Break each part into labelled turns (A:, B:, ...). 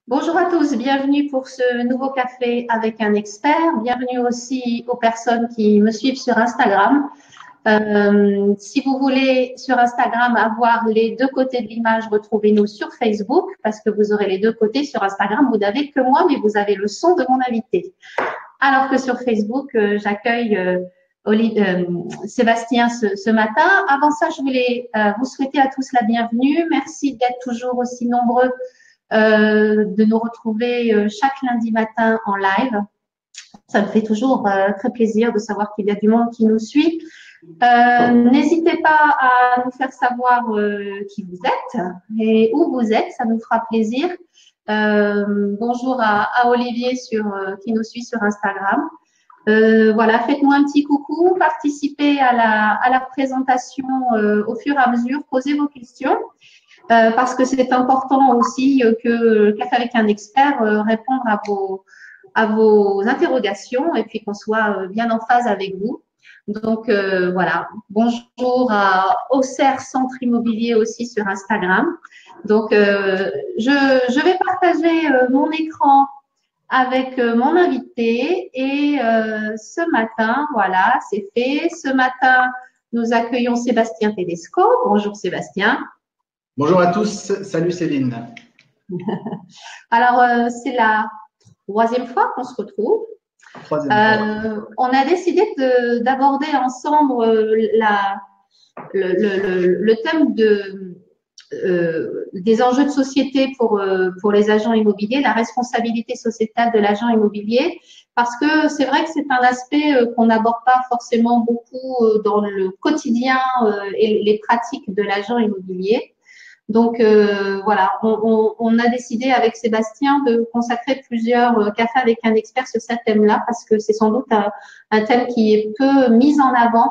A: Bonjour à tous, bienvenue pour ce nouveau café avec un expert. Bienvenue aussi aux personnes qui me suivent sur Instagram. Si vous voulez sur Instagram avoir les deux côtés de l'image, retrouvez-nous sur Facebook parce que vous aurez les deux côtés. Sur Instagram, vous n'avez que moi, mais vous avez le son de mon invité. Alors que sur Facebook, j'accueille Sébastien ce matin. Avant ça, je voulais vous souhaiter à tous la bienvenue. Merci d'être toujours aussi nombreux de nous retrouver chaque lundi matin en live. Ça me fait toujours très plaisir de savoir qu'il y a du monde qui nous suit. N'hésitez pas à nous faire savoir qui vous êtes et où vous êtes, ça nous fera plaisir. Bonjour à Olivier qui nous suit sur Instagram. Voilà, faites-moi un petit coucou, participez à la présentation au fur et à mesure, posez vos questions. Parce que c'est important aussi que Café avec un expert répondre à vos interrogations et puis qu'on soit bien en phase avec vous. Donc voilà, bonjour à Auxerre Centre Immobilier aussi sur Instagram. Donc je vais partager mon écran avec mon invité et ce matin, voilà, c'est fait. Ce matin, nous accueillons Sébastien Tedesco. Bonjour Sébastien.
B: Bonjour à tous, salut Céline.
A: Alors, c'est la troisième fois qu'on se retrouve. On a décidé d'aborder ensemble le thème des enjeux de société pour les agents immobiliers, la responsabilité sociétale de l'agent immobilier, parce que c'est vrai que c'est un aspect qu'on n'aborde pas forcément beaucoup dans le quotidien et les pratiques de l'agent immobilier. Donc voilà, on a décidé avec Sébastien de consacrer plusieurs cafés avec un expert sur ce thème-là parce que c'est sans doute un thème qui est peu mis en avant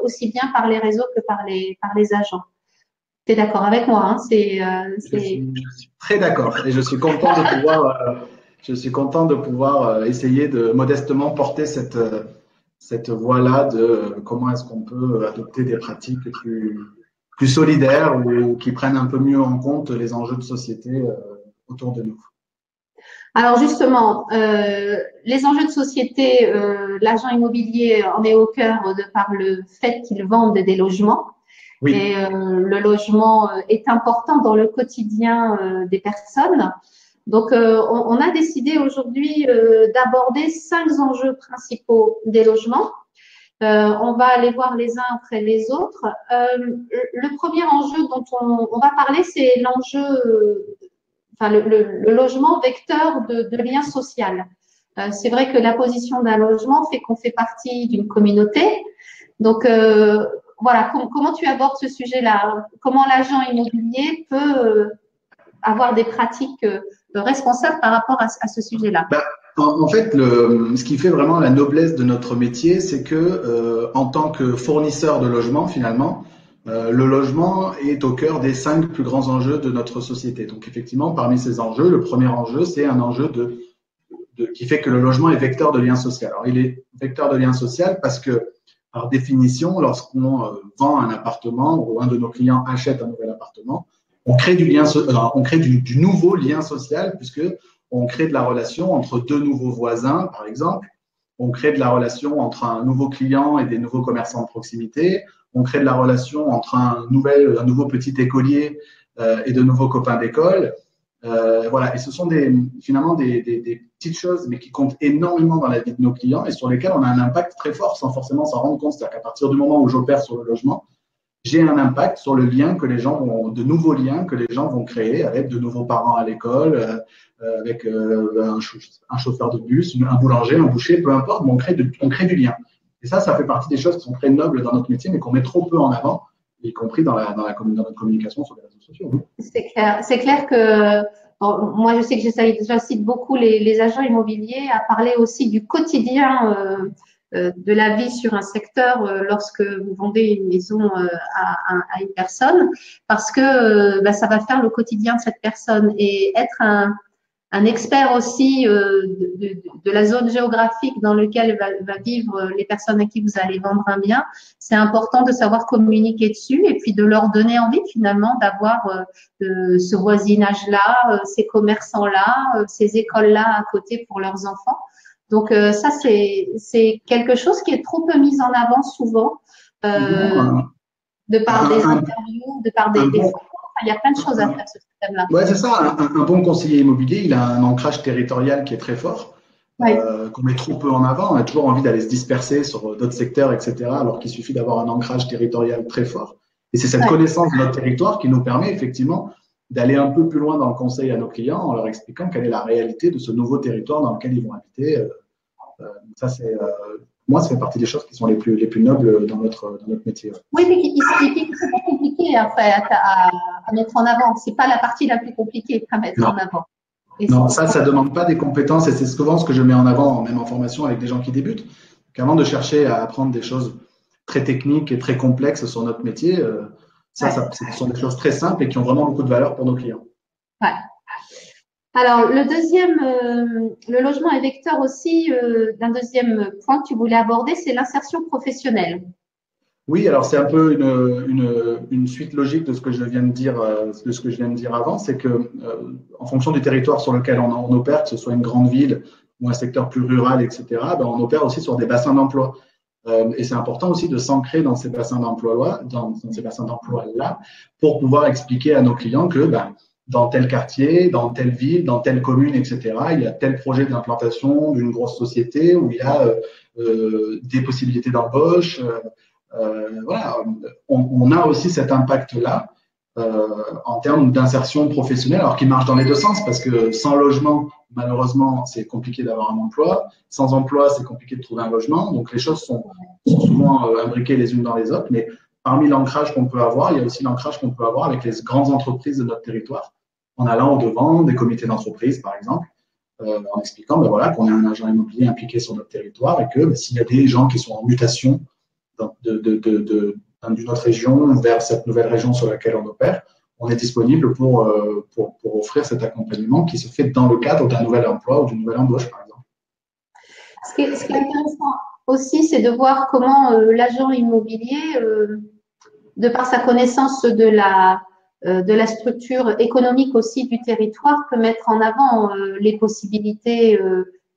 A: aussi bien par les réseaux que par les agents. Tu es d'accord avec moi, hein?
B: Je suis très d'accord et je suis content de pouvoir essayer de modestement porter cette voie-là de comment est-ce qu'on peut adopter des pratiques plus solidaires ou qui prennent un peu mieux en compte les enjeux de société autour de nous.
A: Alors justement, les enjeux de société, l'agent immobilier en est au cœur de par le fait qu'il vende des logements.
B: Oui.
A: Et le logement est important dans le quotidien des personnes. Donc, on a décidé aujourd'hui d'aborder 5 enjeux principaux des logements. On va aller voir les uns après les autres. Le premier enjeu dont on va parler, c'est l'enjeu, enfin le logement vecteur de lien social. C'est vrai que la position d'un logement fait qu'on fait partie d'une communauté. Donc, voilà, comment tu abordes ce sujet-là? Comment l'agent immobilier peut avoir des pratiques responsables par rapport à ce sujet-là?
B: En fait, ce qui fait vraiment la noblesse de notre métier, c'est que en tant que fournisseur de logement, finalement, le logement est au cœur des 5 plus grands enjeux de notre société. Donc, effectivement, parmi ces enjeux, le premier enjeu, c'est un enjeu qui fait que le logement est vecteur de lien social. Alors, il est vecteur de lien social parce que, par définition, lorsqu'on vend un appartement ou un de nos clients achète un nouvel appartement, on crée du nouveau lien social puisque on crée de la relation entre deux nouveaux voisins, par exemple. On crée de la relation entre un nouveau client et des nouveaux commerçants de proximité. On crée de la relation entre un nouveau petit écolier et de nouveaux copains d'école. Voilà. Et ce sont finalement des petites choses, mais qui comptent énormément dans la vie de nos clients et sur lesquelles on a un impact très fort sans forcément s'en rendre compte. C'est-à-dire qu'à partir du moment où j'opère sur le logement, j'ai un impact sur le lien que les gens de nouveaux liens que les gens vont créer avec de nouveaux parents à l'école, avec un chauffeur de bus, un boulanger, un boucher, peu importe, mais on crée du lien. Et ça fait partie des choses qui sont très nobles dans notre métier, mais qu'on met trop peu en avant, y compris dans notre communication sur les réseaux sociaux. Oui.
A: C'est clair que moi, je sais que j'incite beaucoup les agents immobiliers à parler aussi du quotidien de la vie sur un secteur lorsque vous vendez une maison à une personne, parce que ça va faire le quotidien de cette personne et être un un expert aussi de la zone géographique dans laquelle va vivre les personnes à qui vous allez vendre un bien, c'est important de savoir communiquer dessus et puis de leur donner envie finalement d'avoir ce voisinage-là, ces commerçants-là, ces écoles-là à côté pour leurs enfants. Donc ça, c'est quelque chose qui est trop peu mis en avant souvent, de par des interviews, de par des
B: bon,
A: photos. Il y a plein de choses à faire sur ce thème-là.
B: Ouais, c'est ça. Un bon conseiller immobilier, il a un ancrage territorial qui est très fort, qu'on met trop peu en avant. On a toujours envie d'aller se disperser sur d'autres secteurs, etc., alors qu'il suffit d'avoir un ancrage territorial très fort. Et c'est cette connaissance de notre territoire qui nous permet effectivement d'aller un peu plus loin dans le conseil à nos clients en leur expliquant quelle est la réalité de ce nouveau territoire dans lequel ils vont habiter. Ça, c'est, moi, ça fait partie des choses qui sont les plus nobles dans notre métier.
A: Oui, mais c'est pas compliqué après à mettre en avant. C'est pas la partie la plus compliquée à mettre en avant.
B: Non, ça demande pas des compétences et c'est souvent ce que je mets en avant, même en formation avec des gens qui débutent, qu'avant de chercher à apprendre des choses très techniques et très complexes sur notre métier, ce sont des choses très simples et qui ont vraiment beaucoup de valeur pour nos clients.
A: Ouais. Alors, le deuxième, le logement est vecteur aussi d'un deuxième point que tu voulais aborder, c'est l'insertion professionnelle.
B: Oui, alors c'est un peu une suite logique de ce que je viens de dire, avant, c'est que en fonction du territoire sur lequel on opère, que ce soit une grande ville ou un secteur plus rural, etc., ben, on opère aussi sur des bassins d'emploi. Et c'est important aussi de s'ancrer dans ces bassins d'emploi-là, pour pouvoir expliquer à nos clients que ben, dans tel quartier, dans telle ville, dans telle commune, etc., il y a tel projet d'implantation d'une grosse société où il y a des possibilités d'embauche. Voilà, on a aussi cet impact-là en termes d'insertion professionnelle, alors qui marche dans les deux sens, parce que sans logement, malheureusement, c'est compliqué d'avoir un emploi. Sans emploi, c'est compliqué de trouver un logement. Donc, les choses sont souvent imbriquées les unes dans les autres. Mais parmi l'ancrage qu'on peut avoir, il y a aussi l'ancrage qu'on peut avoir avec les grandes entreprises de notre territoire, en allant au-devant des comités d'entreprise, par exemple, en expliquant ben voilà, qu'on est un agent immobilier impliqué sur notre territoire et que ben, s'il y a des gens qui sont en mutation d'une autre région vers cette nouvelle région sur laquelle on opère, on est disponible pour offrir cet accompagnement qui se fait dans le cadre d'un nouvel emploi ou d'une nouvelle embauche, par exemple.
A: Ce qui est intéressant aussi, c'est de voir comment l'agent immobilier, de par sa connaissance de la structure économique aussi du territoire, peut mettre en avant les possibilités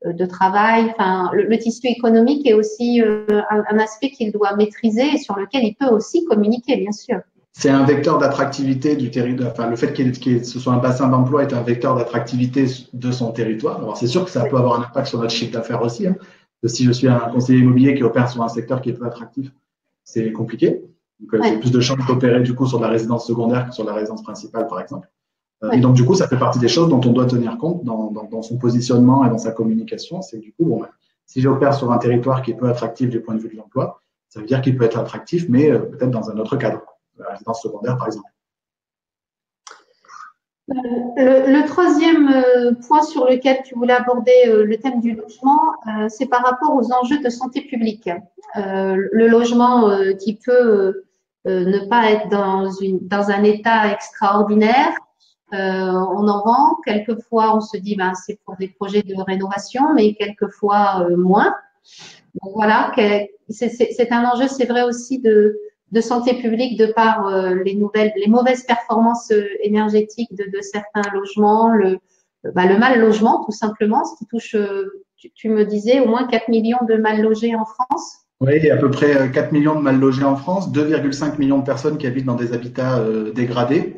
A: de travail. Enfin, le tissu économique est aussi un aspect qu'il doit maîtriser et sur lequel il peut aussi communiquer, bien sûr.
B: C'est un vecteur d'attractivité du territoire. Enfin, le fait que ce soit un bassin d'emploi est un vecteur d'attractivité de son territoire. Alors, c'est sûr que ça peut avoir un impact sur notre chiffre d'affaires aussi. Hein. Si je suis un conseiller immobilier qui opère sur un secteur qui est peu attractif, c'est compliqué. Donc, j'ai plus de chances d'opérer du coup sur de la résidence secondaire que sur la résidence principale, par exemple. Et donc, du coup, ça fait partie des choses dont on doit tenir compte dans son positionnement et dans sa communication. C'est du coup, bon, ben, si j'opère sur un territoire qui est peu attractif du point de vue de l'emploi, ça veut dire qu'il peut être attractif, mais peut-être dans un autre cadre, la résidence secondaire, par exemple.
A: Le troisième point sur lequel tu voulais aborder le thème du logement, c'est par rapport aux enjeux de santé publique. Le logement qui peut ne pas être dans un état extraordinaire, on en vend. Quelquefois, on se dit ben c'est pour des projets de rénovation, mais quelquefois moins. Donc voilà, c'est un enjeu, c'est vrai aussi de santé publique de par les mauvaises performances énergétiques de certains logements, le mal logement tout simplement, ce qui touche, tu me disais, au moins 4 millions de mal logés en France.
B: Oui, il y a à peu près 4 millions de mal logés en France, 2,5 millions de personnes qui habitent dans des habitats dégradés,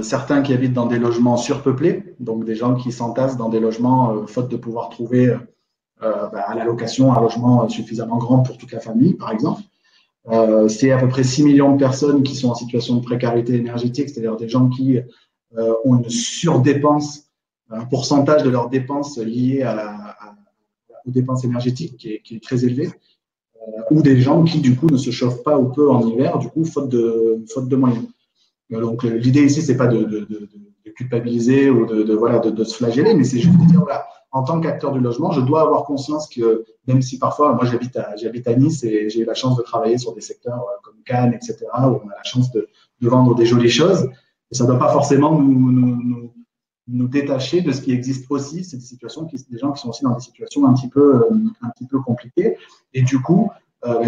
B: certains qui habitent dans des logements surpeuplés, donc des gens qui s'entassent dans des logements faute de pouvoir trouver à la location un logement suffisamment grand pour toute la famille, par exemple. C'est à peu près 6 millions de personnes qui sont en situation de précarité énergétique, c'est-à-dire des gens qui ont une surdépense, un pourcentage de leurs dépenses liées aux dépenses énergétiques qui est très élevé, ou des gens qui du coup ne se chauffent pas ou peu en hiver, du coup faute de moyens. Donc l'idée ici c'est pas de culpabiliser ou de se flageller, mais c'est juste de dire voilà, en tant qu'acteur du logement, je dois avoir conscience que même si parfois, moi j'habite à Nice et j'ai eu la chance de travailler sur des secteurs comme Cannes, etc., où on a la chance de vendre des jolies choses, et ça ne doit pas forcément nous détacher de ce qui existe aussi. C'est des gens qui sont aussi dans des situations un petit peu compliquées. Et du coup,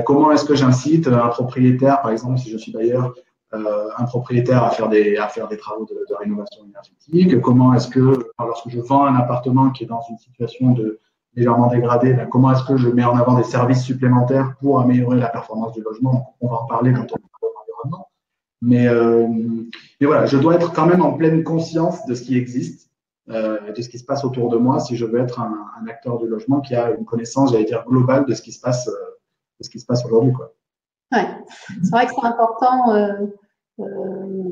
B: comment est-ce que j'incite un propriétaire, par exemple, si je suis bailleur, un propriétaire à faire des travaux de rénovation énergétique? Comment est-ce que, lorsque je vends un appartement qui est dans une situation légèrement dégradée, ben, comment est-ce que je mets en avant des services supplémentaires pour améliorer la performance du logement? On va en parler quand on parle de l'environnement. Mais voilà, je dois être quand même en pleine conscience de ce qui existe, de ce qui se passe autour de moi, si je veux être un acteur du logement qui a une connaissance, j'allais dire, globale de ce qui se passe aujourd'hui, quoi.
A: Ouais. C'est vrai que c'est important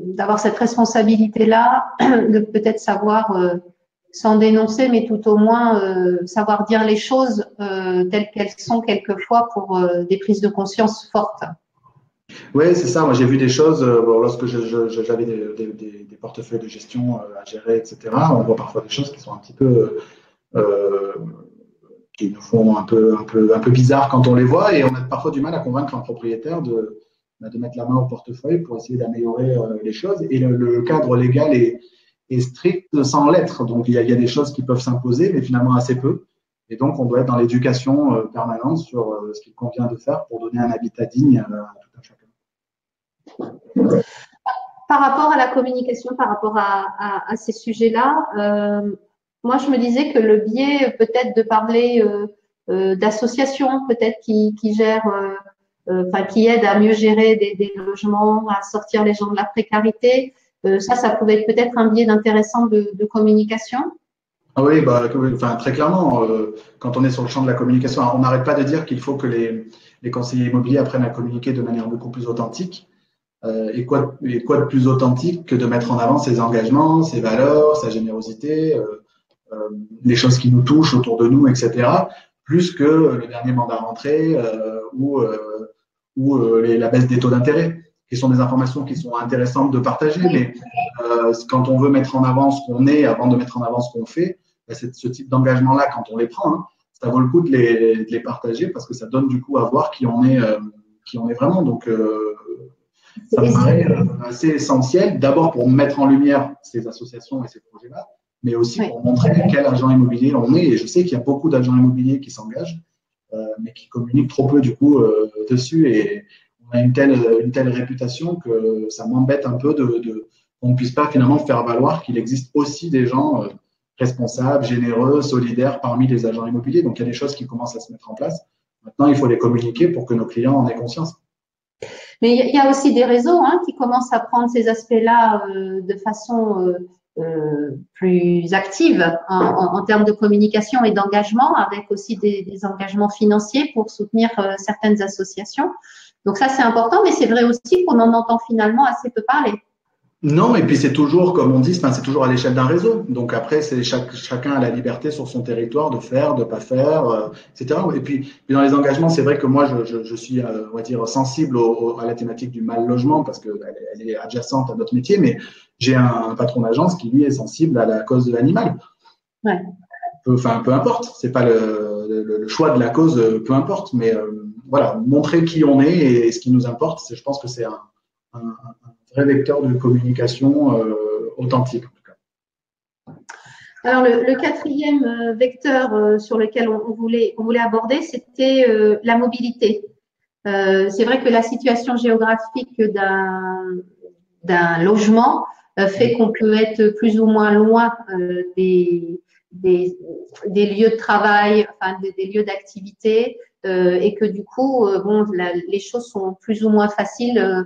A: d'avoir cette responsabilité-là, de peut-être savoir, sans dénoncer, mais tout au moins savoir dire les choses telles qu'elles sont quelquefois pour des prises de conscience fortes.
B: Oui, c'est ça. Moi, j'ai vu des choses lorsque j'avais des portefeuilles de gestion à gérer, etc. On voit parfois des choses qui sont un petit peu qui nous font un peu bizarre quand on les voit, et on a parfois du mal à convaincre un propriétaire de mettre la main au portefeuille pour essayer d'améliorer les choses. Et le cadre légal est strict sans l'être. Donc, il y a des choses qui peuvent s'imposer, mais finalement assez peu. Et donc, on doit être dans l'éducation permanente sur ce qu'il convient de faire pour donner un habitat digne à tout un chacun.
A: Par rapport à la communication, par rapport à ces sujets-là, moi, je me disais que le biais peut-être de parler d'associations, peut-être qui gèrent, qui aident à mieux gérer des logements, à sortir les gens de la précarité, ça pouvait être peut-être un biais intéressant de communication.
B: Ah oui, très clairement, quand on est sur le champ de la communication, on n'arrête pas de dire qu'il faut que les conseillers immobiliers apprennent à communiquer de manière beaucoup plus authentique. Et quoi de plus authentique que de mettre en avant ses engagements, ses valeurs, sa générosité, les choses qui nous touchent autour de nous, etc. Plus que le dernier mandat rentré ou la baisse des taux d'intérêt, qui sont des informations qui sont intéressantes de partager. Mais quand on veut mettre en avant ce qu'on est avant de mettre en avant ce qu'on fait, c'est ce type d'engagement-là, quand on les prend, hein, ça vaut le coup de les partager parce que ça donne du coup à voir qui on est vraiment. Donc, ça me paraît assez essentiel, d'abord pour mettre en lumière ces associations et ces projets-là, mais aussi pour montrer quel agent immobilier on est. Et je sais qu'il y a beaucoup d'agents immobiliers qui s'engagent, mais qui communiquent trop peu du coup dessus. Et on a une telle réputation que ça m'embête un peu qu'on ne puisse pas finalement faire valoir qu'il existe aussi des gens responsables, généreux, solidaires parmi les agents immobiliers. Donc il y a des choses qui commencent à se mettre en place. Maintenant, il faut les communiquer pour que nos clients en aient conscience.
A: Mais il y a aussi des réseaux qui commencent à prendre ces aspects-là de façon plus active en termes de communication et d'engagement, avec aussi des engagements financiers pour soutenir certaines associations. Donc ça, c'est important, mais c'est vrai aussi qu'on en entend finalement assez peu parler.
B: Non, et puis c'est toujours, comme on dit, c'est toujours à l'échelle d'un réseau. Donc après, c'est chacun a la liberté sur son territoire de faire, de pas faire, etc. Et puis dans les engagements, c'est vrai que moi, je suis, on va dire, sensible à la thématique du mal logement parce que elle est adjacente à notre métier. Mais j'ai un patron d'agence qui lui est sensible à la cause de l'animal.
A: Ouais.
B: Peu importe. C'est pas le choix de la cause, peu importe. Mais voilà, montrer qui on est et ce qui nous importe, je pense que c'est un vrai vecteur de communication authentique en tout cas.
A: Alors le quatrième vecteur sur lequel on voulait aborder, c'était la mobilité. C'est vrai que la situation géographique d'un logement fait qu'on peut être plus ou moins loin des lieux de travail, enfin des lieux d'activité, et que du coup, les choses sont plus ou moins faciles.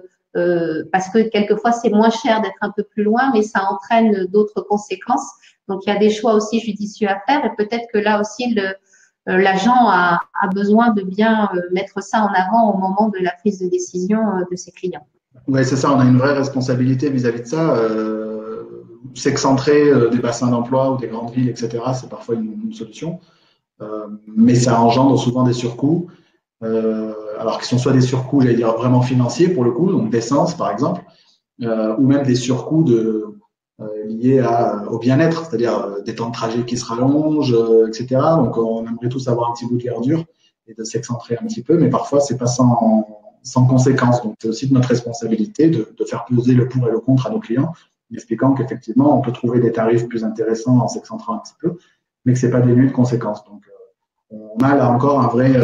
A: Parce que quelquefois c'est moins cher d'être un peu plus loin, mais ça entraîne d'autres conséquences. Donc il y a des choix aussi judicieux à faire, et peut-être que là aussi l'agent a besoin de bien mettre ça en avant au moment de la prise de décision de ses clients.
B: Oui, c'est ça, on a une vraie responsabilité vis-à-vis de ça. S'excentrer des bassins d'emploi ou des grandes villes, etc., c'est parfois une solution, mais ça engendre souvent des surcoûts. Alors qu'ils sont soit des surcoûts, j'allais dire vraiment financiers pour le coup, donc d'essence par exemple, ou même des surcoûts liés au bien-être, c'est-à-dire des temps de trajet qui se rallongent, etc. Donc on aimerait tous avoir un petit bout de verdure et de s'excentrer un petit peu, mais parfois c'est pas sans conséquence. Donc c'est aussi de notre responsabilité de faire peser le pour et le contre à nos clients expliquant qu'effectivement, on peut trouver des tarifs plus intéressants en s'excentrant un petit peu, mais que c'est pas dénué de conséquences. Donc, on a là encore un vrai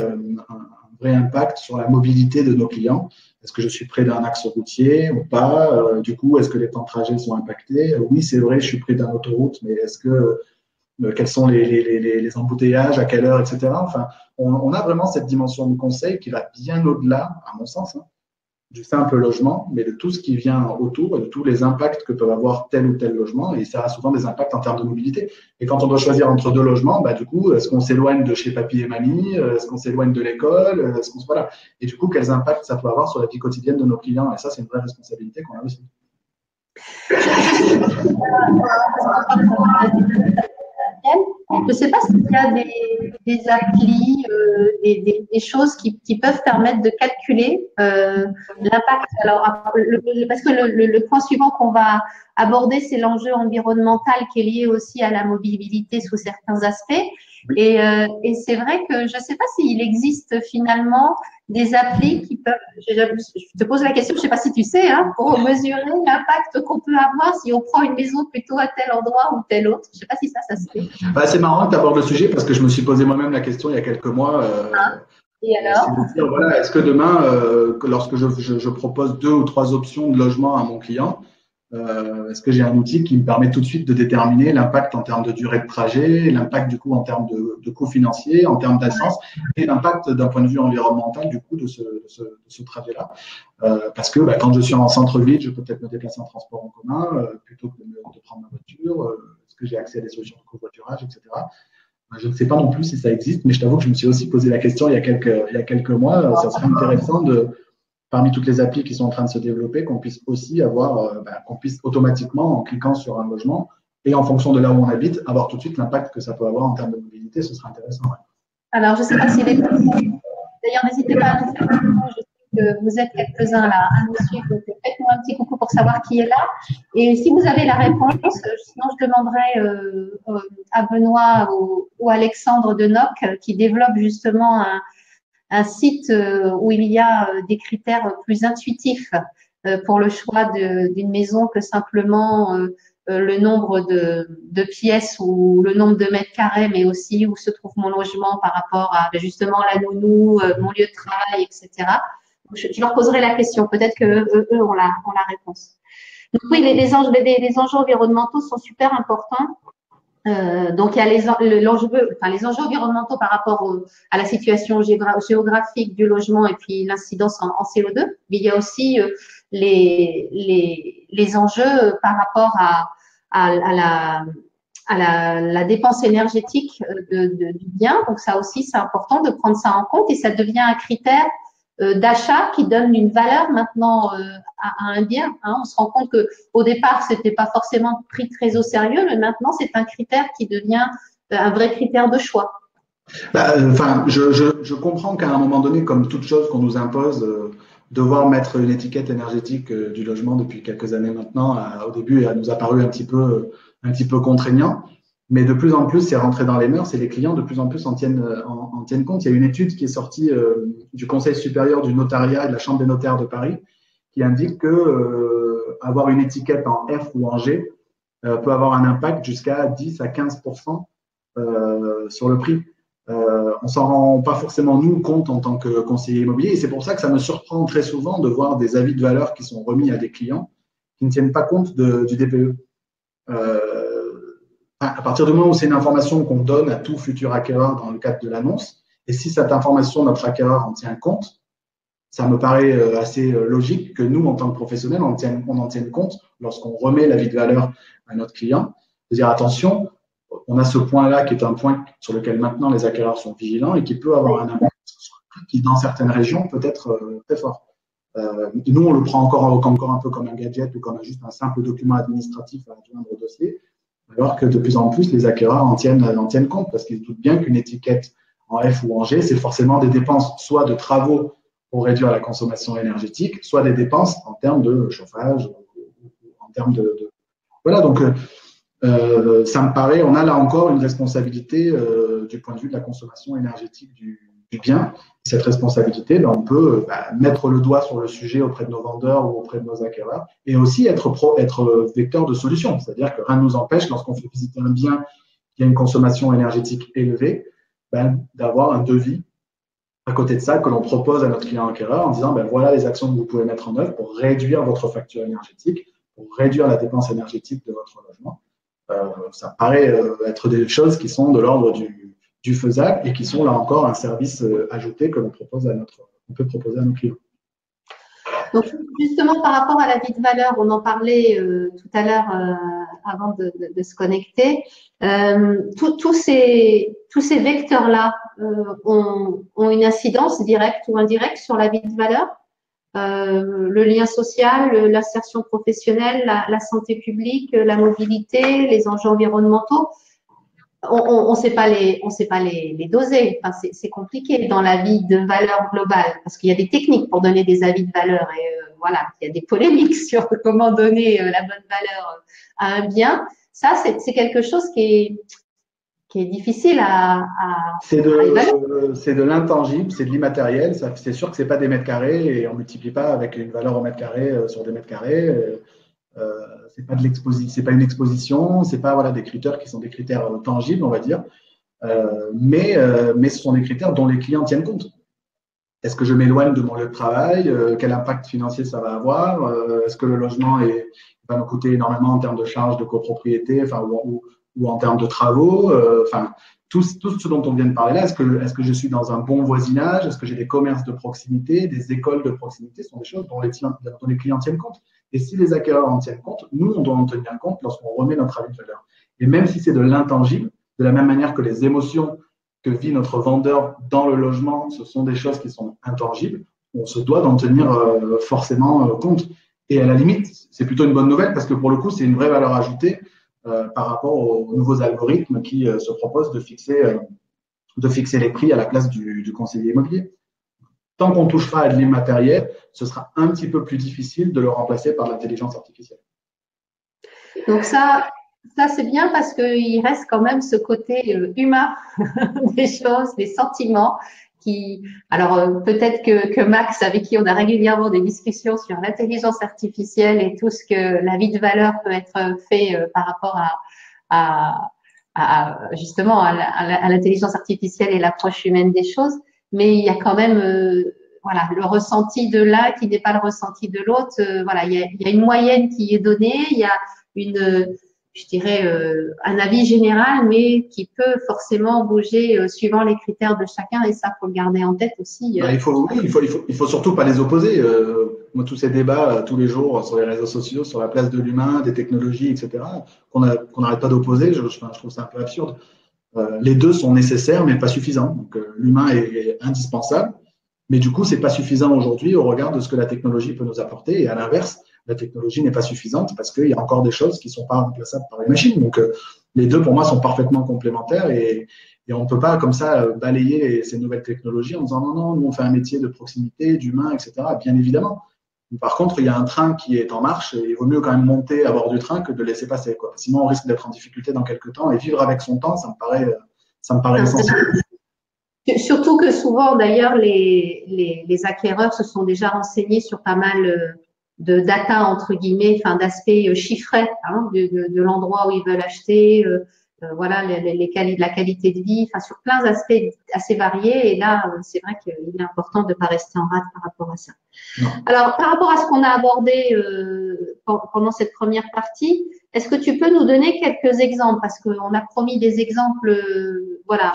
B: impact sur la mobilité de nos clients. Est-ce que je suis près d'un axe routier ou pas? Du coup, est-ce que les temps de trajet sont impactés? Oui, c'est vrai, je suis près d'une autoroute, mais est-ce que quels sont les embouteillages, à quelle heure, etc. Enfin, on a vraiment cette dimension de conseil qui va bien au-delà, à mon sens, hein, du simple logement, mais de tout ce qui vient autour et de tous les impacts que peuvent avoir tel ou tel logement. Et ça a souvent des impacts en termes de mobilité. Et quand on doit choisir entre deux logements, bah, du coup, est-ce qu'on s'éloigne de chez papy et mamie? Est-ce qu'on s'éloigne de l'école? Voilà. Et du coup, quels impacts ça peut avoir sur la vie quotidienne de nos clients? Et ça, c'est une vraie responsabilité qu'on a aussi.
A: Je ne sais pas s'il y a des applis, des choses qui peuvent permettre de calculer l'impact. Alors, parce que le point suivant qu'on va aborder, c'est l'enjeu environnemental qui est lié aussi à la mobilité sous certains aspects. Et c'est vrai que je ne sais pas s'il existe finalement des applis qui peuvent, je te pose la question, je ne sais pas si tu sais, hein, pour mesurer l'impact qu'on peut avoir si on prend une maison plutôt à tel endroit ou tel autre. Je ne sais pas si ça se fait.
B: Bah, c'est marrant que tu abordes le sujet parce que je me suis posé moi-même la question il y a quelques mois.
A: Et alors?
B: C'est de dire, voilà, est-ce que demain, lorsque je propose 2 ou 3 options de logement à mon client, est-ce que j'ai un outil qui me permet tout de suite de déterminer l'impact en termes de durée de trajet, l'impact du coup en termes de coûts financiers, en termes d'essence, et l'impact d'un point de vue environnemental du coup de ce trajet-là. Parce que quand je suis en centre-ville, je peux peut-être me déplacer en transport en commun plutôt que de prendre ma voiture. Est-ce que j'ai accès à des solutions de covoiturage, etc. Je ne sais pas non plus si ça existe, mais je t'avoue que je me suis aussi posé la question il y a quelques mois. Ça serait intéressant parmi toutes les applis qui sont en train de se développer, qu'on puisse aussi avoir, qu'on puisse automatiquement, en cliquant sur un logement et en fonction de là où on habite, avoir tout de suite l'impact que ça peut avoir en termes de mobilité. Ce serait intéressant. Ouais.
A: Alors, je ne sais pas si d'ailleurs, n'hésitez pas à nous faire un coucou. Je sais que vous êtes quelques-uns là à nous suivre. Donc, faites-nous un petit coucou pour savoir qui est là. Et si vous avez la réponse, sinon je demanderai à Benoît ou Alexandre de Noc qui développe justement un site où il y a des critères plus intuitifs pour le choix d'une maison que simplement le nombre de pièces ou le nombre de mètres carrés, mais aussi où se trouve mon logement par rapport à justement la nounou, mon lieu de travail, etc. Donc, je leur poserai la question. Peut-être que eux ont la réponse. Donc oui, les enjeux environnementaux sont super importants. Donc il y a les enjeux environnementaux par rapport à la situation géographique du logement et puis l'incidence en CO2, mais il y a aussi les enjeux par rapport à la dépense énergétique du bien. Donc ça aussi c'est important de prendre ça en compte et ça devient un critère d'achat qui donne une valeur maintenant à un bien. Hein. On se rend compte que au départ, c'était pas forcément pris très au sérieux, mais maintenant, c'est un critère qui devient un vrai critère de choix.
B: Je comprends qu'à un moment donné, comme toute chose qu'on nous impose, devoir mettre une étiquette énergétique du logement depuis quelques années maintenant, au début, elle nous a paru un petit peu contraignant. Mais de plus en plus, c'est rentré dans les mœurs et les clients de plus en plus en tiennent compte. Il y a une étude qui est sortie du Conseil supérieur du notariat et de la Chambre des notaires de Paris qui indique que avoir une étiquette en F ou en G peut avoir un impact jusqu'à 10 à 15% sur le prix. On s'en rend pas forcément nous compte en tant que conseiller immobilier et c'est pour ça que ça me surprend très souvent de voir des avis de valeur qui sont remis à des clients qui ne tiennent pas compte du DPE. À partir du moment où c'est une information qu'on donne à tout futur acquéreur dans le cadre de l'annonce, et si cette information, notre acquéreur en tient compte, ça me paraît assez logique que nous, en tant que professionnels, on en tienne compte lorsqu'on remet l'avis de valeur à notre client. De dire attention, on a ce point-là qui est un point sur lequel maintenant les acquéreurs sont vigilants et qui peut avoir un impact qui, dans certaines régions, peut être très fort. Nous, on le prend encore un peu comme un gadget ou comme juste un simple document administratif à adjoindre au dossier. Alors que de plus en plus, les acquéreurs en tiennent compte parce qu'ils doutent bien qu'une étiquette en F ou en G, c'est forcément des dépenses soit de travaux pour réduire la consommation énergétique, soit des dépenses en termes de chauffage, en termes de… Voilà, donc ça me paraît, on a là encore une responsabilité du point de vue de la consommation énergétique du du bien. Cette responsabilité, ben, on peut mettre le doigt sur le sujet auprès de nos vendeurs ou auprès de nos acquéreurs et aussi être vecteur de solutions. C'est-à-dire que rien ne nous empêche, lorsqu'on fait visiter un bien qui a une consommation énergétique élevée, ben, d'avoir un devis à côté de ça que l'on propose à notre client acquéreur en disant ben, voilà les actions que vous pouvez mettre en œuvre pour réduire votre facture énergétique, pour réduire la dépense énergétique de votre logement. Ça paraît être des choses qui sont de l'ordre du faisable et qui sont là encore un service ajouté que l'on propose on peut proposer à nos clients.
A: Donc, justement, par rapport à la vie de valeur, on en parlait tout à l'heure avant de se connecter. Tous ces vecteurs-là ont une incidence directe ou indirecte sur la vie de valeur. Le lien social, l'insertion professionnelle, la santé publique, la mobilité, les enjeux environnementaux. On ne sait pas les doser. Enfin, c'est compliqué dans la vie de valeur globale parce qu'il y a des techniques pour donner des avis de valeur et voilà, il y a des polémiques sur comment donner la bonne valeur à un bien. Ça, c'est quelque chose qui est difficile à
B: c'est de l'intangible, c'est de l'immatériel. C'est sûr que c'est pas des mètres carrés et on multiplie pas avec une valeur au mètre carré sur des mètres carrés. C'est pas une exposition, c'est pas voilà des critères qui sont des critères tangibles, on va dire, mais ce sont des critères dont les clients tiennent compte. Est-ce que je m'éloigne de mon lieu de travail? Quel impact financier ça va avoir? Est-ce que le logement va me coûter énormément en termes de charges de copropriété, enfin ou en termes de travaux? Enfin tout ce dont on vient de parler là. Est-ce que je suis dans un bon voisinage? Est-ce que j'ai des commerces de proximité, des écoles de proximité? Ce sont des choses dont les clients tiennent compte. Et si les acquéreurs en tiennent compte, nous, on doit en tenir compte lorsqu'on remet notre avis de valeur. Et même si c'est de l'intangible, de la même manière que les émotions que vit notre vendeur dans le logement, ce sont des choses qui sont intangibles, on se doit d'en tenir forcément compte. Et à la limite, c'est plutôt une bonne nouvelle parce que pour le coup, c'est une vraie valeur ajoutée par rapport aux nouveaux algorithmes qui se proposent de fixer les prix à la place du conseiller immobilier. Tant qu'on touchera à de l'immatériel, ce sera un petit peu plus difficile de le remplacer par l'intelligence artificielle.
A: Donc ça c'est bien parce qu'il reste quand même ce côté humain des choses, des sentiments alors peut-être que Max, avec qui on a régulièrement des discussions sur l'intelligence artificielle et tout ce que la vie de valeur peut être fait par rapport justement à l'intelligence artificielle et l'approche humaine des choses. Mais il y a quand même voilà, le ressenti de l'un qui n'est pas le ressenti de l'autre. Voilà, il y a une moyenne qui est donnée, il y a je dirais, un avis général, mais qui peut forcément bouger suivant les critères de chacun, et ça, faut le garder en tête aussi.
B: Il faut surtout pas les opposer. Moi, tous ces débats tous les jours sur les réseaux sociaux, sur la place de l'humain, des technologies, etc., qu'on n'arrête pas d'opposer, je trouve ça un peu absurde. Les deux sont nécessaires, mais pas suffisants. Donc, l'humain est indispensable, mais du coup, c'est pas suffisant aujourd'hui au regard de ce que la technologie peut nous apporter. Et à l'inverse, la technologie n'est pas suffisante parce qu'il y a encore des choses qui sont pas remplaçables par les machines. Donc, les deux, pour moi, sont parfaitement complémentaires et on ne peut pas comme ça balayer ces nouvelles technologies en disant non, nous, on fait un métier de proximité, d'humain, etc. Bien évidemment. Par contre, il y a un train qui est en marche et il vaut mieux quand même monter à bord du train que de laisser passer, quoi. Sinon, on risque d'être en difficulté dans quelques temps et vivre avec son temps, ça me paraît essentiel.
A: Surtout que souvent, d'ailleurs, les acquéreurs se sont déjà renseignés sur pas mal de data, entre guillemets, enfin, d'aspects chiffrés hein, de l'endroit où ils veulent acheter, voilà, la qualité de vie, enfin, sur plein d'aspects assez variés. Et là, c'est vrai qu'il est important de ne pas rester en rade par rapport à ça.
B: Non.
A: Alors, par rapport à ce qu'on a abordé pendant cette première partie, est-ce que tu peux nous donner quelques exemples? Parce qu'on a promis des exemples, voilà,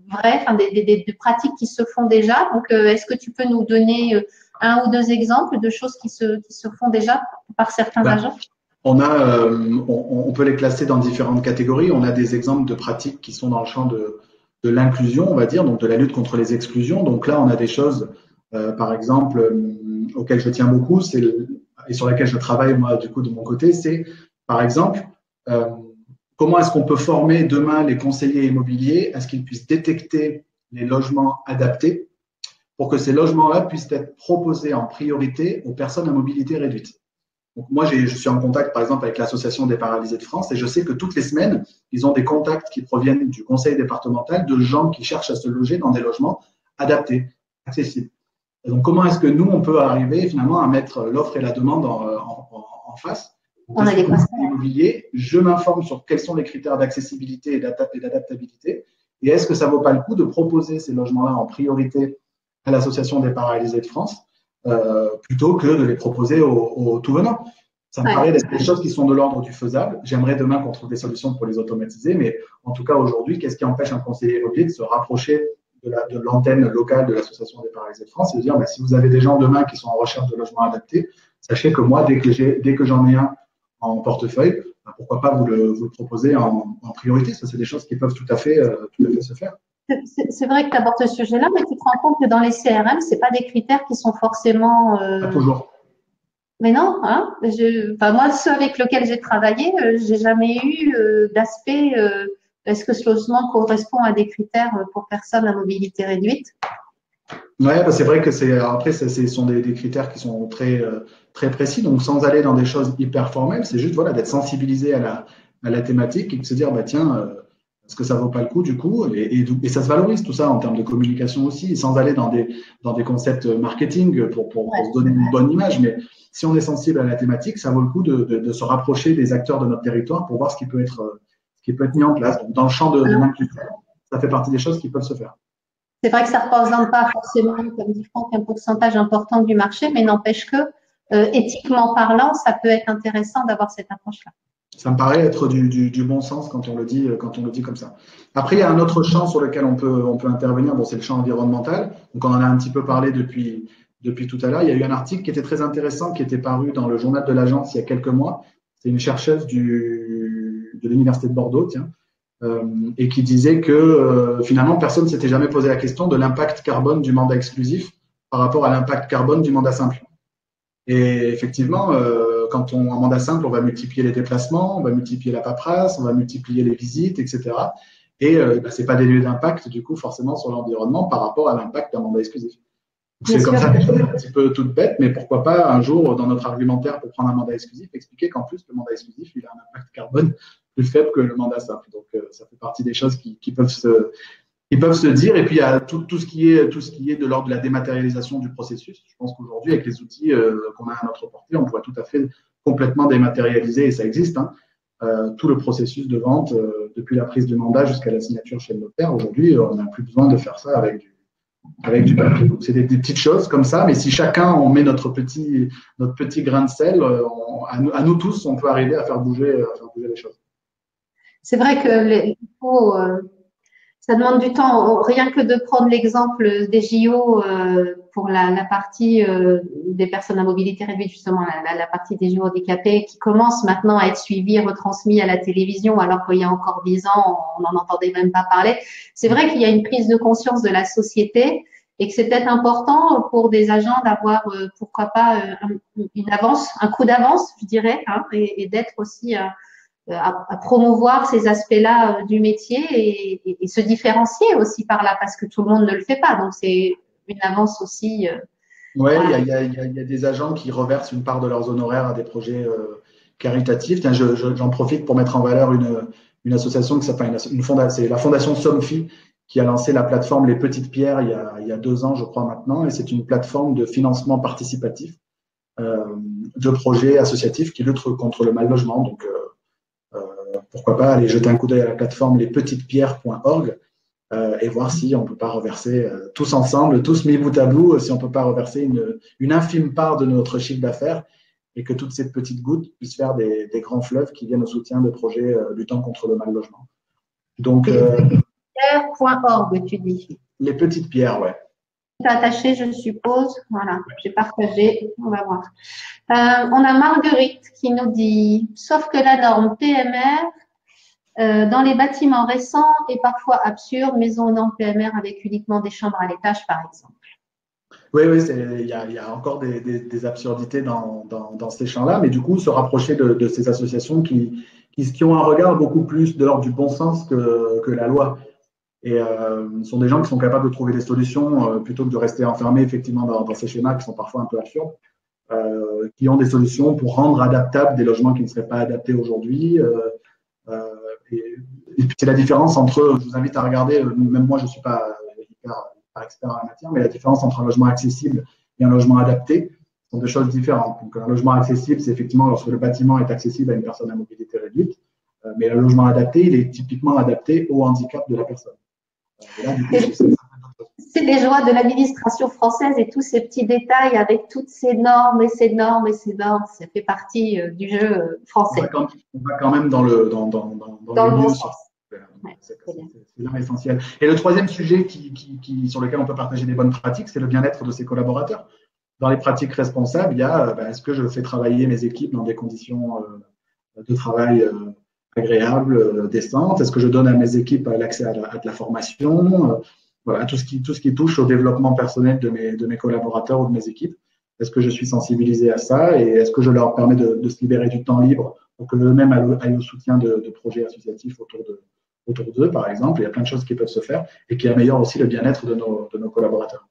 A: vrais, enfin, des pratiques qui se font déjà. Donc, est-ce que tu peux nous donner un ou deux exemples de choses qui se font déjà par certains agents?
B: On peut les classer dans différentes catégories. On a des exemples de pratiques qui sont dans le champ de l'inclusion, on va dire, donc de la lutte contre les exclusions. Donc là, on a des choses, par exemple, auxquelles je tiens beaucoup, et sur lesquelles je travaille moi du coup de mon côté, c'est par exemple comment est-ce qu'on peut former demain les conseillers immobiliers à ce qu'ils puissent détecter les logements adaptés pour que ces logements-là puissent être proposés en priorité aux personnes à mobilité réduite. Donc moi, je suis en contact, par exemple, avec l'Association des paralysés de France et je sais que toutes les semaines, ils ont des contacts qui proviennent du conseil départemental de gens qui cherchent à se loger dans des logements adaptés, accessibles. Et donc, comment est-ce que nous, on peut arriver finalement à mettre l'offre et la demande en face?
A: On a des
B: immobilier, je m'informe sur quels sont les critères d'accessibilité et d'adaptabilité. Et est-ce que ça vaut pas le coup de proposer ces logements-là en priorité à l'Association des paralysés de France plutôt que de les proposer aux tout venants? Ça me paraît d'être des choses qui sont de l'ordre du faisable. J'aimerais demain qu'on trouve des solutions pour les automatiser, mais en tout cas aujourd'hui, qu'est-ce qui empêche un conseiller immobilier de se rapprocher de l'antenne locale de l'Association des paralysés de France et de dire si vous avez des gens demain qui sont en recherche de logements adaptés, sachez que moi, dès que j'en ai un en portefeuille, pourquoi pas vous le proposer en priorité. Ça, c'est des choses qui peuvent tout à fait se faire.
A: C'est vrai que tu abordes ce sujet-là, mais tu te rends compte que dans les CRM, ce n'est pas des critères qui sont forcément…
B: Pas toujours.
A: Mais non, hein, moi, ceux avec lesquels j'ai travaillé, j'ai jamais eu d'aspect est-ce que ce logement correspond à des critères pour personnes à mobilité réduite?
B: Oui, c'est vrai que après, ce sont des critères qui sont très précis. Donc, sans aller dans des choses hyper formelles, c'est juste d'être sensibilisé à la thématique et de se dire, tiens, est-ce que ça vaut pas le coup du coup et ça se valorise tout ça en termes de communication aussi, sans aller dans des concepts marketing pour se donner une bonne image. Mais si on est sensible à la thématique, ça vaut le coup de se rapprocher des acteurs de notre territoire pour voir ce qui peut être mis en place. Donc, dans le champ de l'inclusion, ça fait partie des choses qui peuvent se faire.
A: C'est vrai que ça ne représente pas forcément, comme dit Franck, un pourcentage important du marché, mais n'empêche que, éthiquement parlant, ça peut être intéressant d'avoir cette approche-là.
B: Ça me paraît être du bon sens quand on le dit comme ça. Après, il y a un autre champ sur lequel on peut intervenir. Bon, c'est le champ environnemental. Donc, on en a un petit peu parlé depuis tout à l'heure. Il y a eu un article qui était très intéressant, qui était paru dans le journal de l'agence il y a quelques mois. C'est une chercheuse de l'université de Bordeaux, et qui disait que finalement, personne ne s'était jamais posé la question de l'impact carbone du mandat exclusif par rapport à l'impact carbone du mandat simple. Et effectivement, quand en mandat simple, on va multiplier les déplacements, on va multiplier la paperasse, on va multiplier les visites, etc. Et ce n'est pas dénué d'impact, du coup, forcément, sur l'environnement par rapport à l'impact d'un mandat exclusif. C'est comme ça des choses un petit peu toutes bêtes, mais pourquoi pas un jour, dans notre argumentaire pour prendre un mandat exclusif, expliquer qu'en plus, le mandat exclusif, il a un impact carbone plus faible que le mandat simple. Donc, ça fait partie des choses qui peuvent se dire. Et puis, il y a tout ce qui est de l'ordre de la dématérialisation du processus. Je pense qu'aujourd'hui, avec les outils qu'on a à notre portée, on pourrait tout à fait complètement dématérialiser, et ça existe, tout le processus de vente, depuis la prise du mandat jusqu'à la signature chez le notaire. Aujourd'hui, on n'a plus besoin de faire ça avec du papier. Donc, c'est des petites choses comme ça, mais si chacun, on met notre petit grain de sel, à nous tous, on peut arriver à faire bouger les choses.
A: C'est vrai que ça demande du temps. Rien que de prendre l'exemple des JO pour la partie des personnes à mobilité réduite, justement, la partie des JO handicapés, qui commence maintenant à être suivie et retransmise à la télévision, alors qu'il y a encore 10 ans, on n'en entendait même pas parler. C'est vrai qu'il y a une prise de conscience de la société et que c'est peut-être important pour des agents d'avoir, pourquoi pas, une avance, un coup d'avance, je dirais, et d'être aussi… à promouvoir ces aspects-là du métier et se différencier aussi par là, parce que tout le monde ne le fait pas. Donc, c'est une avance aussi.
B: Oui, il y a des agents qui reversent une part de leurs honoraires à des projets caritatifs. Tiens, j'en profite pour mettre en valeur une association qui s'appelle c'est la Fondation Somfy, qui a lancé la plateforme Les Petites Pierres il y a 2 ans, je crois maintenant, et c'est une plateforme de financement participatif de projets associatifs qui luttent contre le mal logement. Donc, pourquoi pas aller jeter un coup d'œil à la plateforme lespetitespierres.org et voir si on ne peut pas reverser tous ensemble, tous mis bout à bout, si on ne peut pas reverser une infime part de notre chiffre d'affaires et que toutes ces petites gouttes puissent faire des grands fleuves qui viennent au soutien de projets luttant contre le mal logement. Donc,
A: lespetitespierres.org, tu dis.
B: Les Petites Pierres, ouais.
A: Attaché, je suppose. Voilà, j'ai partagé. On va voir. On a Marguerite qui nous dit « Sauf que la norme PMR dans les bâtiments récents est parfois absurde, maison non PMR avec uniquement des chambres à l'étage, par exemple. »
B: Oui, il y a encore des absurdités dans ces champs-là, mais du coup, se rapprocher de ces associations qui ont un regard beaucoup plus de l'ordre du bon sens que la loi. Et ce sont des gens qui sont capables de trouver des solutions plutôt que de rester enfermés effectivement dans ces schémas qui sont parfois un peu absurdes, qui ont des solutions pour rendre adaptables des logements qui ne seraient pas adaptés aujourd'hui. Et puis c'est la différence entre, je vous invite à regarder, même moi je ne suis pas pas expert en la matière, mais la différence entre un logement accessible et un logement adapté sont deux choses différentes. Donc, un logement accessible, c'est effectivement lorsque le bâtiment est accessible à une personne à mobilité réduite, mais le logement adapté, il est typiquement adapté au handicap de la personne. Là, du coup,
A: c'est les joies de l'administration française et tous ces petits détails avec toutes ces normes et ces normes et ces normes. Ça fait partie du jeu français.
B: On va quand même dans le
A: bon sens.
B: C'est vraiment essentiel. Et le troisième sujet sur lequel on peut partager des bonnes pratiques, c'est le bien-être de ses collaborateurs. Dans les pratiques responsables, il y a est-ce que je fais travailler mes équipes dans des conditions de travail agréables, décentes? Est-ce que je donne à mes équipes l'accès à de la formation? Voilà, tout ce qui touche au développement personnel de mes collaborateurs ou de mes équipes. Est-ce que je suis sensibilisé à ça et est-ce que je leur permets de se libérer du temps libre pour que eux-mêmes aillent au soutien de projets associatifs autour d'eux, par exemple? Il y a plein de choses qui peuvent se faire et qui améliorent aussi le bien-être de nos collaborateurs.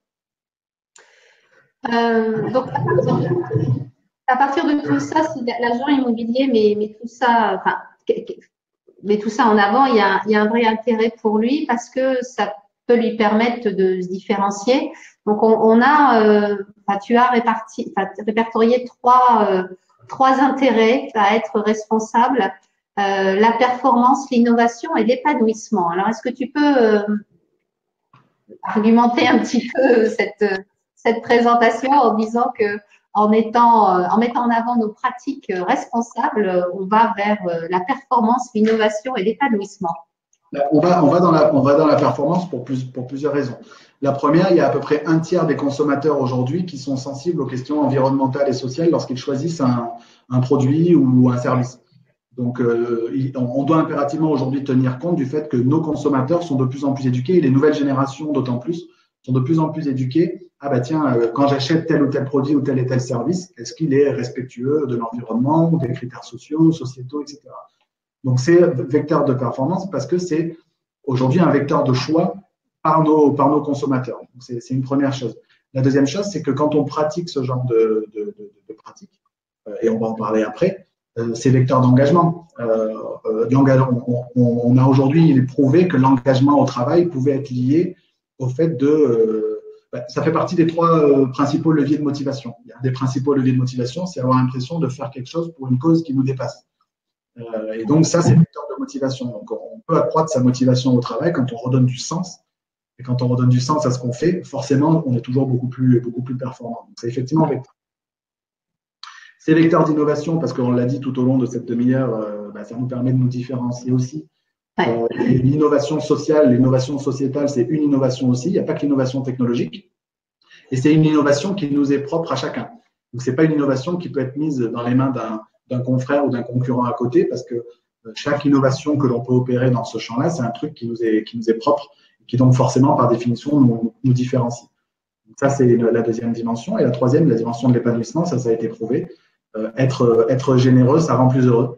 A: Donc, à partir de tout ça, si l'agent immobilier met tout ça, enfin, met tout ça en avant, il y a un vrai intérêt pour lui parce que ça peut lui permettre de se différencier. Donc, tu as répertorié trois intérêts à être responsable, la performance, l'innovation et l'épanouissement. Alors, est-ce que tu peux argumenter un petit peu cette présentation en disant que en mettant en avant nos pratiques responsables, on va vers la performance, l'innovation et l'épanouissement.
B: On va dans la performance pour plusieurs raisons. La première, il y a à peu près un tiers des consommateurs aujourd'hui qui sont sensibles aux questions environnementales et sociales lorsqu'ils choisissent un produit ou un service. Donc, on doit impérativement aujourd'hui tenir compte du fait que nos consommateurs sont de plus en plus éduqués et les nouvelles générations d'autant plus sont de plus en plus éduquées. Ah bah tiens, quand j'achète tel ou tel produit ou tel service, est-ce qu'il est respectueux de l'environnement ou des critères sociaux, sociétaux, etc. Donc, c'est vecteur de performance parce que c'est aujourd'hui un vecteur de choix par nos consommateurs. C'est une première chose. La deuxième chose, c'est que quand on pratique ce genre de pratique, et on va en parler après, c'est vecteur d'engagement. On a aujourd'hui prouvé que l'engagement au travail pouvait être lié au fait ça fait partie des trois principaux leviers de motivation. Il y a des principaux leviers de motivation, c'est avoir l'impression de faire quelque chose pour une cause qui nous dépasse. Et donc, ça, c'est le vecteur de motivation. Donc, on peut accroître sa motivation au travail quand on redonne du sens. Et quand on redonne du sens à ce qu'on fait, forcément, on est toujours beaucoup plus performant. Donc, c'est effectivement vecteur. C'est vecteur d'innovation parce qu'on l'a dit tout au long de cette demi-heure, ça nous permet de nous différencier aussi. L'innovation sociale, l'innovation sociétale, c'est une innovation aussi. Il n'y a pas que l'innovation technologique. Et c'est une innovation qui nous est propre à chacun. Donc, ce n'est pas une innovation qui peut être mise dans les mains d'un confrère ou d'un concurrent à côté parce que chaque innovation que l'on peut opérer dans ce champ-là, c'est un truc qui nous est propre et qui donc forcément, par définition, nous différencie. Donc, ça, c'est la deuxième dimension. Et la troisième, la dimension de l'épanouissement, ça a été prouvé. Être généreux, ça rend plus heureux.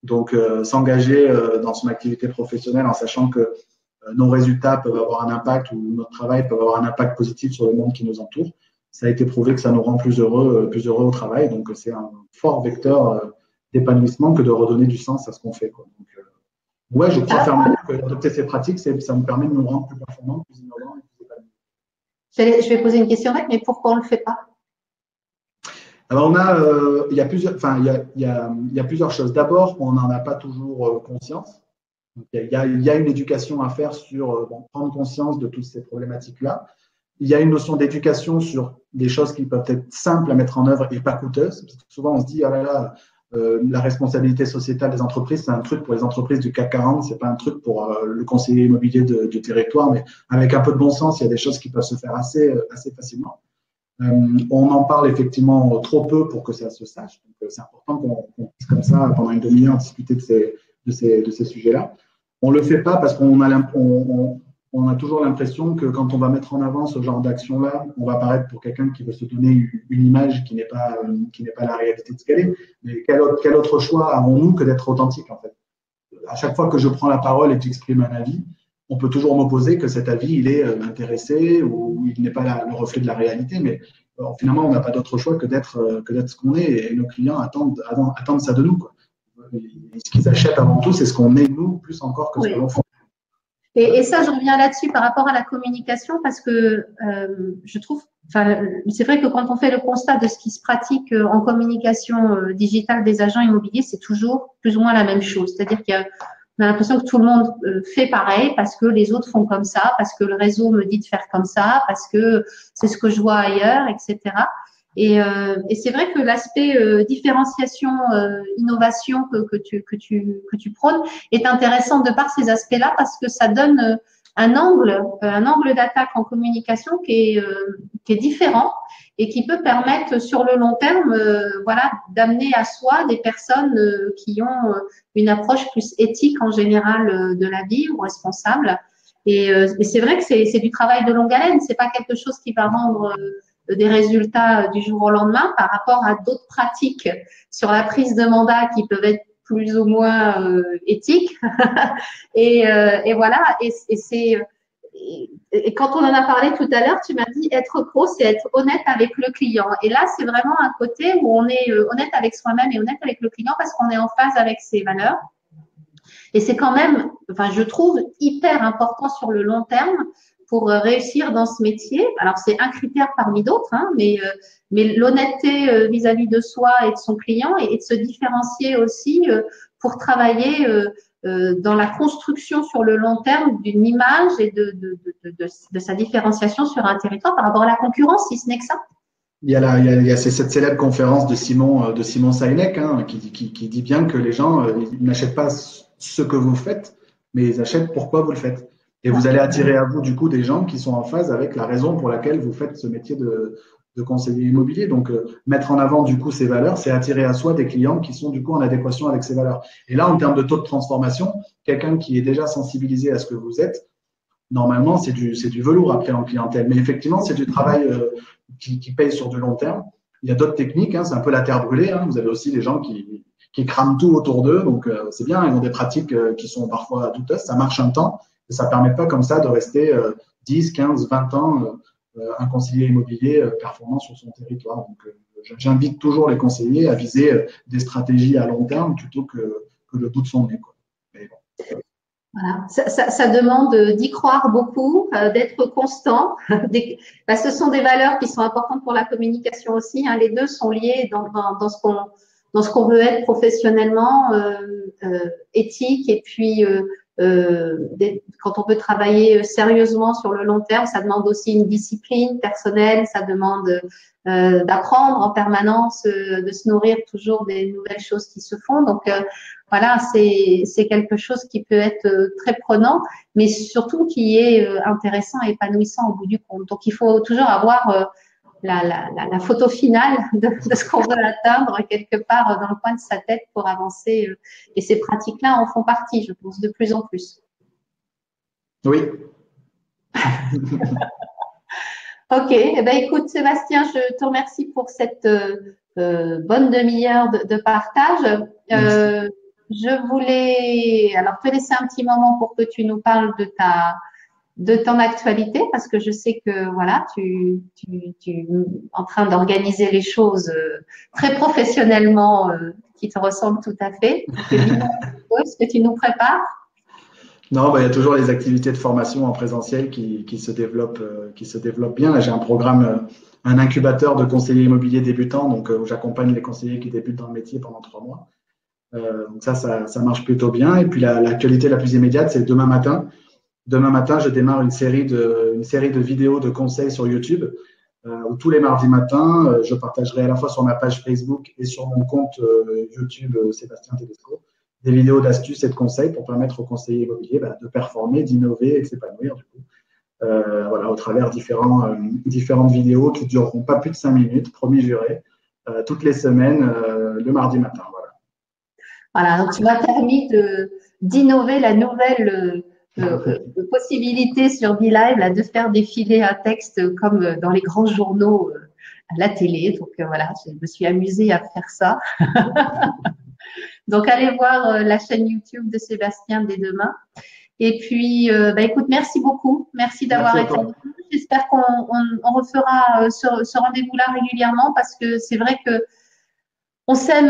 B: Donc, s'engager dans son activité professionnelle en sachant que nos résultats peuvent avoir un impact ou notre travail peut avoir un impact positif sur le monde qui nous entoure, ça a été prouvé que ça nous rend plus heureux au travail. Donc, c'est un fort vecteur d'épanouissement que de redonner du sens à ce qu'on fait, quoi. Donc, ouais, je crois fermement que adopter ces pratiques, ça nous permet de nous rendre plus performants, plus innovants et plus épanouis.
A: Je vais poser une question avec, mais pourquoi on ne le fait pas?
B: Alors, il y a plusieurs choses. D'abord, on n'en a pas toujours conscience. Donc, il y a une éducation à faire sur prendre conscience de toutes ces problématiques-là. Il y a une notion d'éducation sur des choses qui peuvent être simples à mettre en œuvre et pas coûteuses. Parce que souvent, on se dit, la responsabilité sociétale des entreprises, c'est un truc pour les entreprises du CAC 40, c'est pas un truc pour le conseiller immobilier de territoire, mais avec un peu de bon sens, il y a des choses qui peuvent se faire assez facilement. On en parle effectivement trop peu pour que ça se sache. Donc, c'est important qu'on puisse comme ça, pendant une demi-heure, discuter de ces sujets-là. On le fait pas parce qu'on a toujours l'impression que quand on va mettre en avant ce genre d'action-là, on va paraître pour quelqu'un qui veut se donner une image qui n'est pas la réalité de ce qu'elle est. Mais quel autre choix avons-nous que d'être authentique, en fait? À chaque fois que je prends la parole et que j'exprime un avis, on peut toujours m'opposer que cet avis, il est intéressé ou il n'est pas le reflet de la réalité, mais finalement, on n'a pas d'autre choix que d'être ce qu'on est et nos clients attendent ça de nous, quoi. Ce qu'ils achètent avant tout, c'est ce qu'on est nous, plus encore que ce que l'on fait.
A: Et ça, je reviens là-dessus par rapport à la communication parce que je trouve, enfin, c'est vrai que quand on fait le constat de ce qui se pratique en communication digitale des agents immobiliers, c'est toujours plus ou moins la même chose. C'est-à-dire qu'on a l'impression que tout le monde fait pareil parce que les autres font comme ça, parce que le réseau me dit de faire comme ça, parce que c'est ce que je vois ailleurs, etc. Et c'est vrai que l'aspect différenciation, innovation que tu prônes est intéressant de par ces aspects-là parce que ça donne un angle d'attaque en communication qui est différent et qui peut permettre sur le long terme, voilà, d'amener à soi des personnes qui ont une approche plus éthique en général de la vie ou responsable. Et c'est vrai que c'est du travail de longue haleine. C'est pas quelque chose qui va rendre des résultats du jour au lendemain par rapport à d'autres pratiques sur la prise de mandat qui peuvent être plus ou moins éthiques. Et voilà. Et quand on en a parlé tout à l'heure, tu m'as dit être pro, c'est être honnête avec le client. Et là, c'est vraiment un côté où on est honnête avec soi-même et honnête avec le client parce qu'on est en phase avec ses valeurs. Et c'est quand même, enfin, je trouve hyper important sur le long terme pour réussir dans ce métier. Alors, c'est un critère parmi d'autres, hein, mais l'honnêteté vis-à-vis de soi et de son client et de se différencier aussi pour travailler dans la construction sur le long terme d'une image et de sa différenciation sur un territoire par rapport à la concurrence, si ce n'est que ça.
B: Il y a cette célèbre conférence de Simon Sinek hein, qui dit bien que les gens ils n'achètent pas ce que vous faites, mais ils achètent pourquoi vous le faites. Et vous allez attirer à vous du coup des gens qui sont en phase avec la raison pour laquelle vous faites ce métier de conseiller immobilier. Donc mettre en avant du coup ces valeurs, c'est attirer à soi des clients qui sont du coup en adéquation avec ces valeurs. Et là, en termes de taux de transformation, quelqu'un qui est déjà sensibilisé à ce que vous êtes, normalement, c'est du velours après en clientèle. Mais effectivement, c'est du travail qui paye sur du long terme. Il y a d'autres techniques, hein, c'est un peu la terre brûlée. Hein. Vous avez aussi des gens qui crament tout autour d'eux. Donc, c'est bien, ils ont des pratiques qui sont parfois douteuses. Ça marche un temps, mais ça ne permet pas comme ça de rester 10, 15, 20 ans un conseiller immobilier performant sur son territoire. Donc, j'invite toujours les conseillers à viser des stratégies à long terme plutôt que le bout de son nez. Quoi. Mais bon.
A: Voilà. Ça demande d'y croire beaucoup, d'être constant. Ce sont des valeurs qui sont importantes pour la communication aussi. Hein. Les deux sont liés dans ce qu'on veut être professionnellement, éthique, et puis quand on veut travailler sérieusement sur le long terme, ça demande aussi une discipline personnelle, ça demande d'apprendre en permanence, de se nourrir toujours des nouvelles choses qui se font. Donc voilà, c'est quelque chose qui peut être très prenant, mais surtout qui est intéressant et épanouissant au bout du compte. Donc il faut toujours avoir la photo finale de ce qu'on veut atteindre quelque part dans le coin de sa tête pour avancer. Et ces pratiques-là en font partie, je pense, de plus en plus.
B: Oui.
A: Ok, eh ben, écoute Sébastien, je te remercie pour cette bonne demi-heure de partage. Je voulais alors te laisser un petit moment pour que tu nous parles de ton actualité, parce que je sais que voilà, tu es en train d'organiser les choses très professionnellement, qui te ressemblent tout à fait. Ce que tu nous prépares.
B: Non, il y a toujours les activités de formation en présentiel qui se développent bien. Là, j'ai un programme, un incubateur de conseillers immobiliers débutants, donc où j'accompagne les conseillers qui débutent dans le métier pendant 3 mois. Donc ça marche plutôt bien. Et puis l'actualité la plus immédiate, c'est demain matin. Demain matin, je démarre une série de vidéos de conseils sur YouTube, où tous les mardis matins, je partagerai à la fois sur ma page Facebook et sur mon compte YouTube Sébastien Tedesco des vidéos d'astuces et de conseils pour permettre aux conseillers immobiliers de performer, d'innover et de s'épanouir du coup. Voilà, au travers différentes vidéos qui ne dureront pas plus de 5 minutes, promis juré, toutes les semaines, le mardi matin.
A: Voilà, donc tu m'as permis d'innover la nouvelle possibilité sur BeLive, là, de faire défiler un texte comme dans les grands journaux à la télé. Donc voilà, je me suis amusée à faire ça. Donc allez voir la chaîne YouTube de Sébastien dès demain. Et puis, écoute, merci beaucoup. Merci d'avoir été avec nous. J'espère qu'on refera ce rendez-vous-là régulièrement parce que c'est vrai que on sème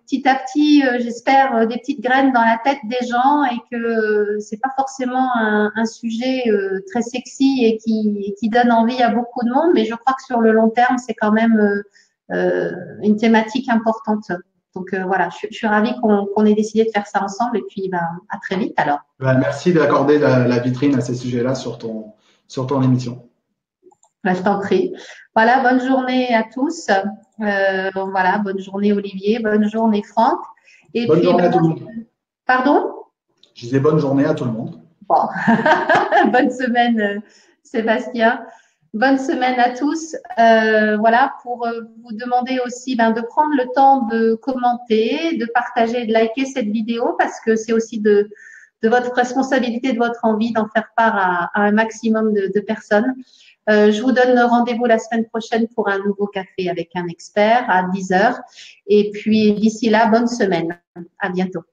A: petit à petit, j'espère, des petites graines dans la tête des gens et que c'est pas forcément un sujet très sexy et qui donne envie à beaucoup de monde, mais je crois que sur le long terme, c'est quand même une thématique importante. Donc voilà, je suis ravie qu'on ait décidé de faire ça ensemble et puis ben, à très vite alors.
B: Ben, merci d'accorder la vitrine à ces sujets-là sur ton émission.
A: Ben, je t'en prie. Voilà, bonne journée à tous. Voilà, bonne journée Olivier, bonne journée Franck. Et
B: Bonne
A: puis,
B: journée
A: ben,
B: à tout le monde.
A: pardon?
B: Je disais bonne journée à tout le monde.
A: Bon. Bonne semaine, Sébastien. Bonne semaine à tous. Voilà, pour vous demander aussi ben, de prendre le temps de commenter, de partager, de liker cette vidéo parce que c'est aussi de votre responsabilité, de votre envie d'en faire part à un maximum de personnes. Je vous donne rendez-vous la semaine prochaine pour un nouveau café avec un expert à 10 heures. Et puis d'ici là, bonne semaine. À bientôt.